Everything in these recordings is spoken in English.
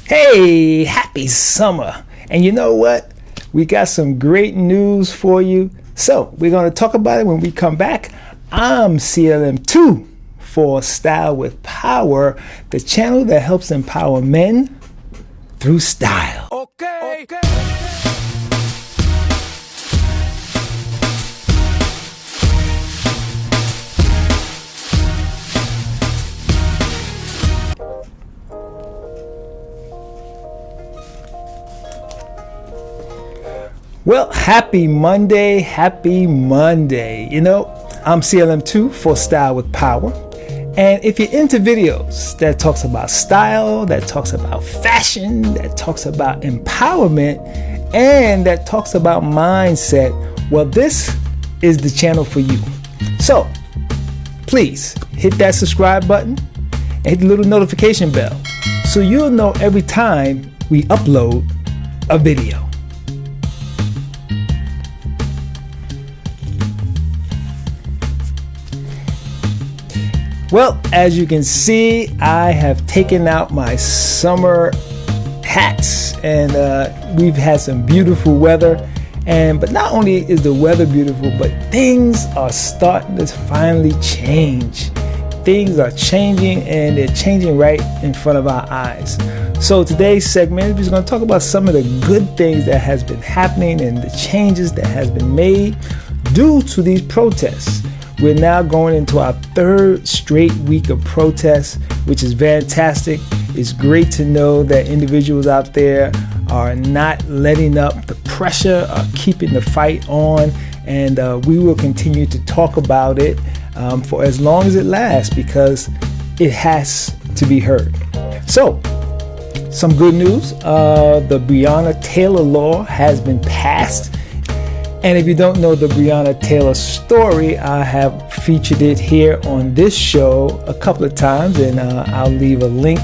Hey, happy summer. And you know what? We got some great news for you. So we're going to talk about it when we come back. I'm CLM II for Style with Power, the channel that helps empower men through style. Okay. Well, happy Monday, happy Monday. You know, I'm CLM2 for Style with Power. And if you're into videos that talks about style, that talks about fashion, that talks about empowerment, and that talks about mindset, well, this is the channel for you. So please hit that subscribe button and hit the little notification bell so you'll know every time we upload a video. Well, as you can see, I have taken out my summer hats, and we've had some beautiful weather. But not only is the weather beautiful, but things are starting to finally change. Things are changing, and they're changing right in front of our eyes. So today's segment is going to talk about some of the good things that has been happening and the changes that has been made due to these protests. We're now going into our third straight week of protests, which is fantastic. It's great to know that individuals out there are not letting up the pressure, are keeping the fight on, and we will continue to talk about it for as long as it lasts, because it has to be heard. So, some good news. The Breonna Taylor law has been passed. And if you don't know the Breonna Taylor story, I have featured it here on this show a couple of times, and I'll leave a link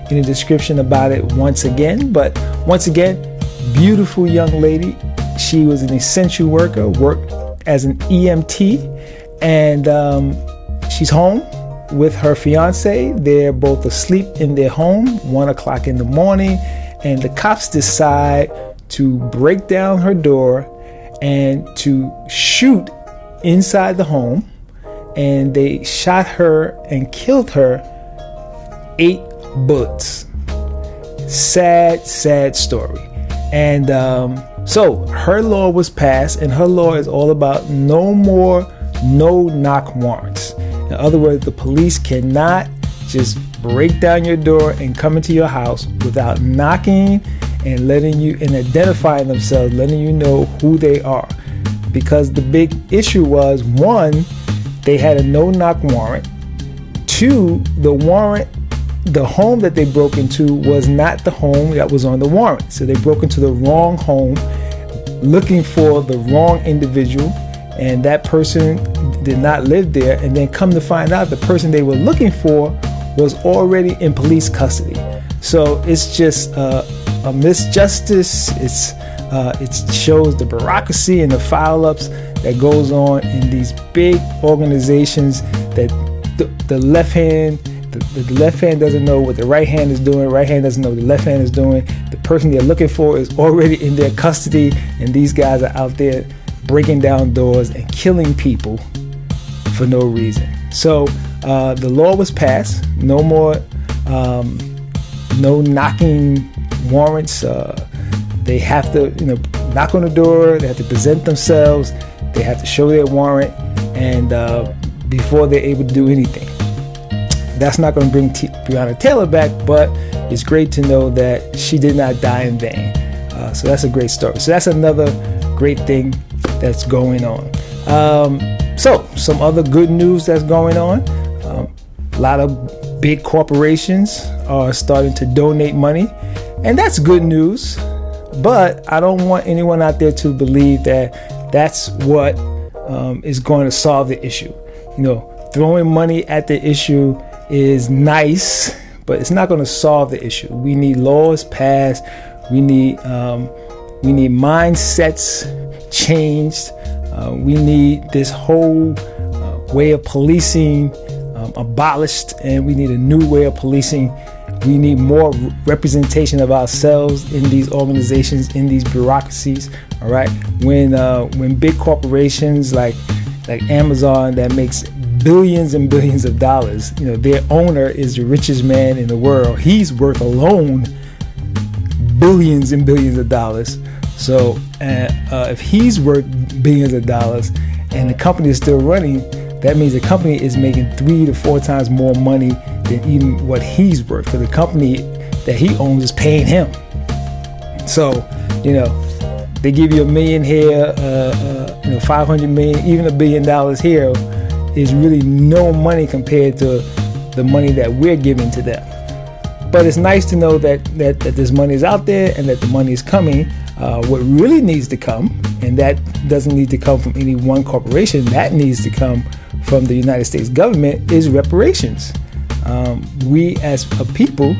in the description about it once again. But once again, beautiful young lady. She was an essential worker, worked as an EMT, and she's home with her fiance. They're both asleep in their home, 1 o'clock in the morning, and the cops decide to break down her door and to shoot inside the home, and they shot her and killed her 8 bullets. Sad story. And so her law was passed, and her law is all about no more no-knock warrants. In other words, the police cannot just break down your door and come into your house without knocking and letting you and identifying themselves, letting you know who they are. Because the big issue was, 1, they had a no-knock warrant. 2, the home that they broke into was not the home that was on the warrant. So they broke into the wrong home, looking for the wrong individual, and that person did not live there. And then come to find out, the person they were looking for was already in police custody. So it's just a misjustice. It shows the bureaucracy and the foul-ups that goes on in these big organizations, that the left hand doesn't know what the right hand is doing, right hand doesn't know what the left hand is doing. The person they're looking for is already in their custody, and these guys are out there breaking down doors and killing people for no reason. So the law was passed. No more no knocking warrants. They have to knock on the door, they have to present themselves, they have to show their warrant, and before they're able to do anything. That's not going to bring Breonna Taylor back, but it's great to know that she did not die in vain. So that's a great story. So that's another great thing that's going on. So some other good news that's going on. A lot of big corporations are starting to donate money, and that's good news. But I don't want anyone out there to believe that that's what is going to solve the issue. Throwing money at the issue is nice, but it's not going to solve the issue. We need laws passed. We need mindsets changed. We need this whole way of policing abolished, and we need a new way of policing We need more representation of ourselves in these organizations, in these bureaucracies. All right. When big corporations like Amazon that makes billions and billions of dollars, their owner is the richest man in the world. He's worth alone billions and billions of dollars. So if he's worth billions of dollars and the company is still running, that means the company is making 3 to 4 times more money than even what he's worth, because the company that he owns is paying him. So, they give you $1 million here, 500 million, even $1 billion here is really no money compared to the money that we're giving to them. But it's nice to know that this money is out there and that the money is coming. What really needs to come, and that doesn't need to come from any one corporation, that needs to come from the United States government, is reparations. We as a people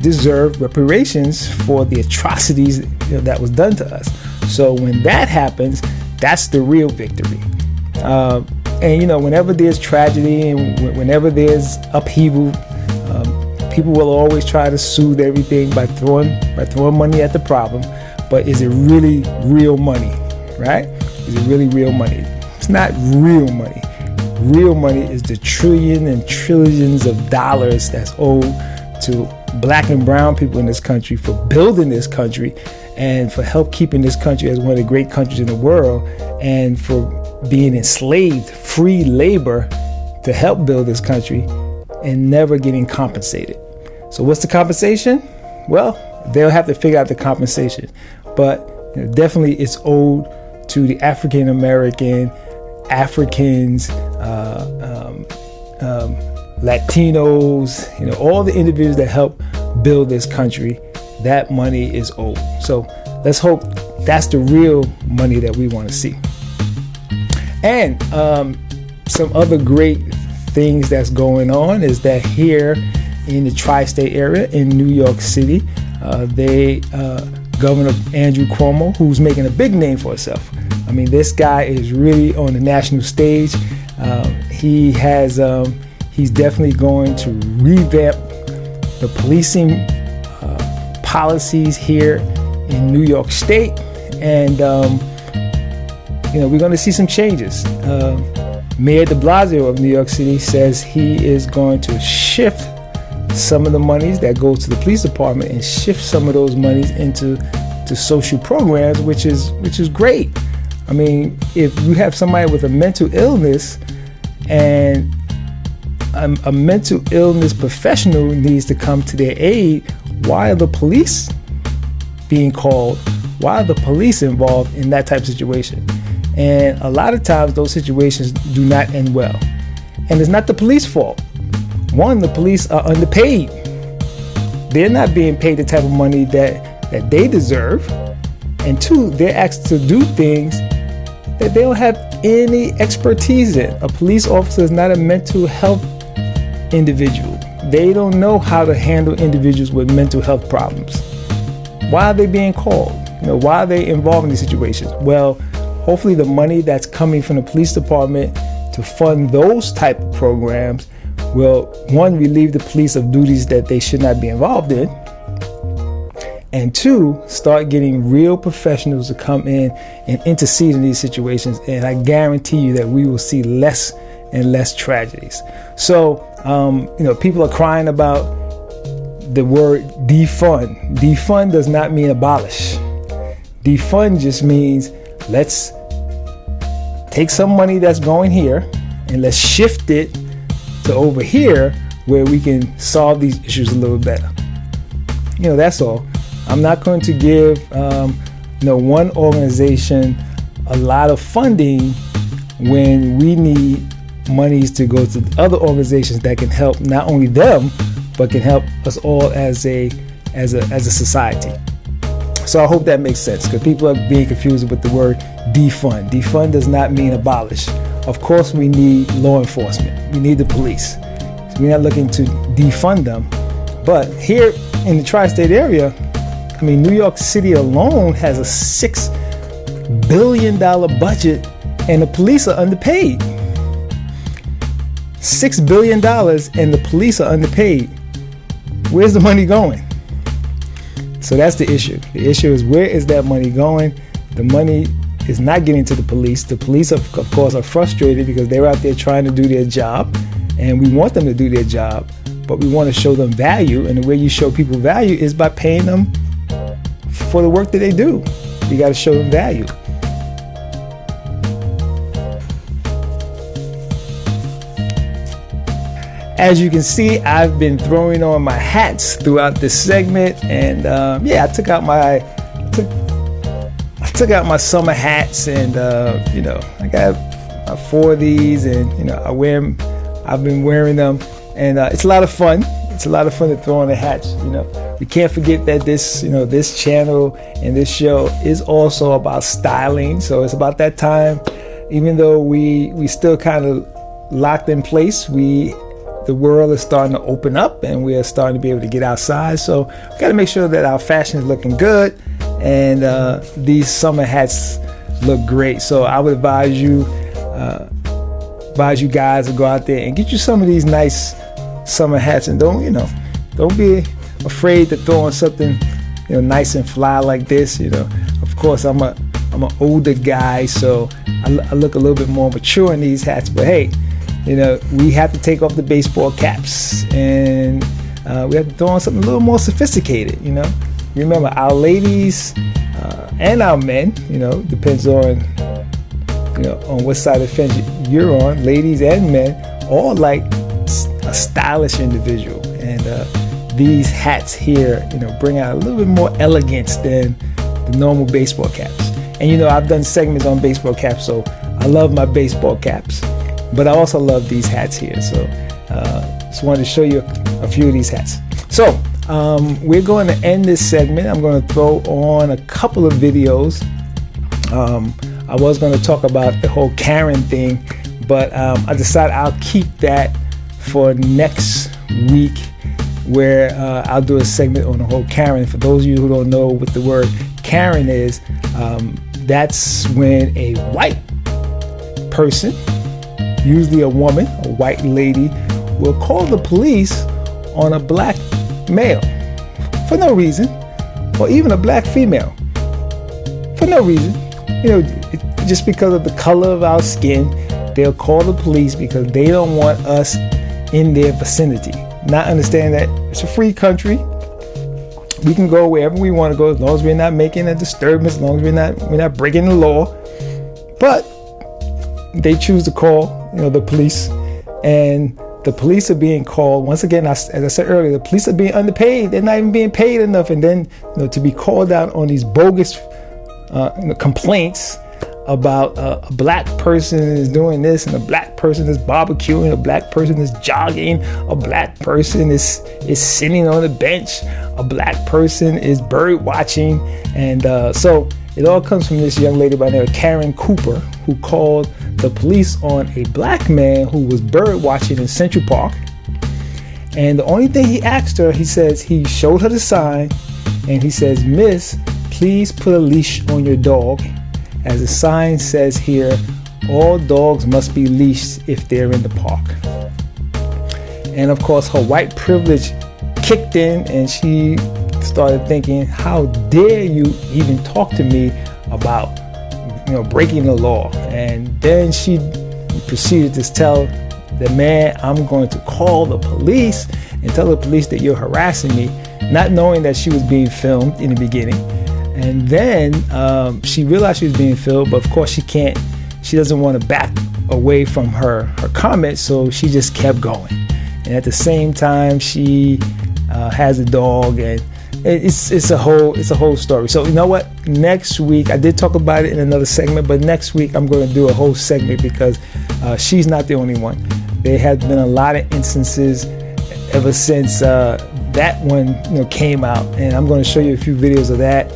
deserve reparations for the atrocities that was done to us. So when that happens, that's the real victory. And whenever there's tragedy and whenever there's upheaval, people will always try to soothe everything by throwing money at the problem. But is it really real money, right? Is it really real money? It's not real money. Real money is the trillions and trillions of dollars that's owed to black and brown people in this country for building this country and for help keeping this country as one of the great countries in the world, and for being enslaved, free labor to help build this country and never getting compensated. So what's the compensation? Well, they'll have to figure out the compensation, but definitely it's owed to the African American, Africans, Latinos, all the individuals that help build this country. That money is owed. So let's hope that's the real money that we want to see. And some other great things that's going on is that here in the tri-state area in New York City, Governor Andrew Cuomo, who's making a big name for himself. I mean, this guy is really on the national stage. He's definitely going to revamp the policing policies here in New York State, and we're going to see some changes. Mayor de Blasio of New York City says he is going to shift some of the monies that go to the police department and shift some of those monies into social programs, which is great. I mean, if you have somebody with a mental illness and a mental illness professional needs to come to their aid, why are the police being called? Why are the police involved in that type of situation? And a lot of times those situations do not end well. And it's not the police fault. One, the police are underpaid. They're not being paid the type of money that they deserve. And two, they're asked to do things that they don't have any expertise in. A police officer is not a mental health individual. They don't know how to handle individuals with mental health problems. Why are they being called? Why are they involved in these situations? Well, hopefully the money that's coming from the police department to fund those type of programs will, one, relieve the police of duties that they should not be involved in, and two, start getting real professionals to come in and intercede in these situations. And I guarantee you that we will see less and less tragedies. So, people are crying about the word defund. Defund does not mean abolish. Defund just means let's take some money that's going here and let's shift it to over here where we can solve these issues a little better. That's all. I'm not going to give one organization a lot of funding when we need monies to go to other organizations that can help not only them but can help us all as a society. So I hope that makes sense, because people are being confused with the word defund. Defund does not mean abolish. Of course we need law enforcement. We need the police. So we're not looking to defund them. But here in the tri-state area, I mean, New York City alone has a $6 billion budget and the police are underpaid. $6 billion and the police are underpaid. where's the money going? So that's the issue. The issue is, where is that money going? The money is not getting to the police. The police, of course, are frustrated because they're out there trying to do their job, and we want them to do their job, but we want to show them value, and the way you show people value is by paying them for the work that they do. You got to show them value. As you can see, I've been throwing on my hats throughout this segment, and yeah, I took out my summer hats, and you know, I got 4 of these, and you know, I've been wearing them, and it's a lot of fun. It's a lot of fun to throw on the hats. You know, we can't forget that this channel and this show is also about styling. So it's about that time, even though we still kind of locked in place. The world is starting to open up, and we are starting to be able to get outside. So we got to make sure that our fashion is looking good, and these summer hats look great. So I would advise you guys to go out there and get you some of these nice summer hats, and don't be afraid to throw on something nice and fly like this. Of course, I'm an older guy, so I look a little bit more mature in these hats. But hey, we have to take off the baseball caps, and we have to throw on something a little more sophisticated. Remember, our ladies and our men, depends on what side of the fence you're on. Ladies and men all like a stylish individual, and these hats here, bring out a little bit more elegance than the normal baseball caps. And I've done segments on baseball caps, so I love my baseball caps. But I also love these hats here, so just wanted to show you a few of these hats. So we're going to end this segment. I'm going to throw on a couple of videos. I was going to talk about the whole Karen thing, but I decided I'll keep that for next week, where I'll do a segment on the whole Karen. For those of you who don't know what the word Karen is, that's when a white person, usually a woman, a white lady, will call the police on a black male for no reason, or even a black female for no reason. Just because of the color of our skin, they'll call the police because they don't want us in their vicinity. Not understand that it's a free country. We can go wherever we want to go, as long as we're not making a disturbance, as long as we're not breaking the law. But they choose to call the police, and the police are being called. Once again, as I said earlier, the police are being underpaid. They're not even being paid enough, and then to be called out on these bogus complaints about a black person is doing this, and a black person is barbecuing, a black person is jogging, a black person is sitting on a bench, a black person is bird watching, and so it all comes from this young lady by the name of Karen Cooper, who called the police on a black man who was bird watching in Central Park. And the only thing he asked her, he says, he showed her the sign, and he says, "Miss, please put a leash on your dog. As the sign says here, all dogs must be leashed if they're in the park." And of course, her white privilege kicked in, and she started thinking, how dare you even talk to me about breaking the law? And then she proceeded to tell the man, "I'm going to call the police and tell the police that you're harassing me," not knowing that she was being filmed in the beginning. And then she realized she was being filmed, but of course she doesn't want to back away from her comments, so she just kept going. And at the same time, she has a dog, and it's a whole story. So you know what? Next week, I did talk about it in another segment, but next week I'm going to do a whole segment, because she's not the only one. There have been a lot of instances ever since that one came out, and I'm going to show you a few videos of that.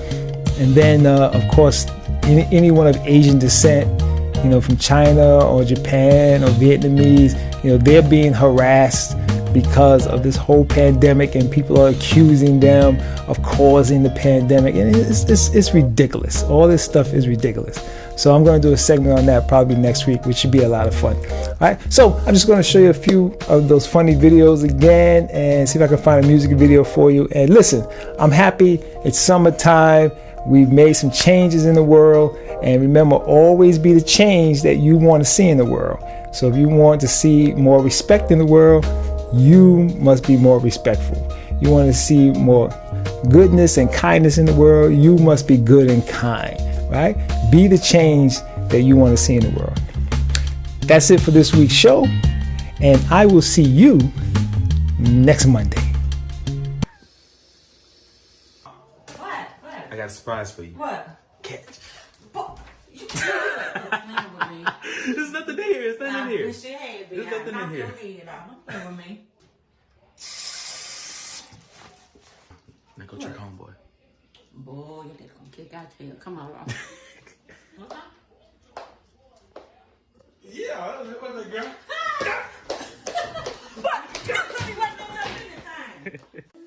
And then of course, anyone of Asian descent, from China or Japan or Vietnamese, they're being harassed because of this whole pandemic, and people are accusing them of causing the pandemic, and it's ridiculous. All this stuff is ridiculous. So I'm going to do a segment on that probably next week, which should be a lot of fun. All right, so I'm just going to show you a few of those funny videos again and see if I can find a music video for you. And listen, I'm happy. It's summertime. We've made some changes in the world, and remember, always be the change that you want to see in the world. So if you want to see more respect in the world, you must be more respectful. You want to see more goodness and kindness in the world, you must be good and kind, right? Be the change that you want to see in the world. That's it for this week's show, and I will see you next Monday. What? I got a surprise for you. What? Catch. You playing with me. There's nothing in here. There's nothing in here. Wish it had been. There's nothing in here. Don't play with me. Now go trick homeboy. Boy, you're just gonna kick out tail. Come on, Ross. Yeah, what's up, girl? What? You wasn't doing nothing this time.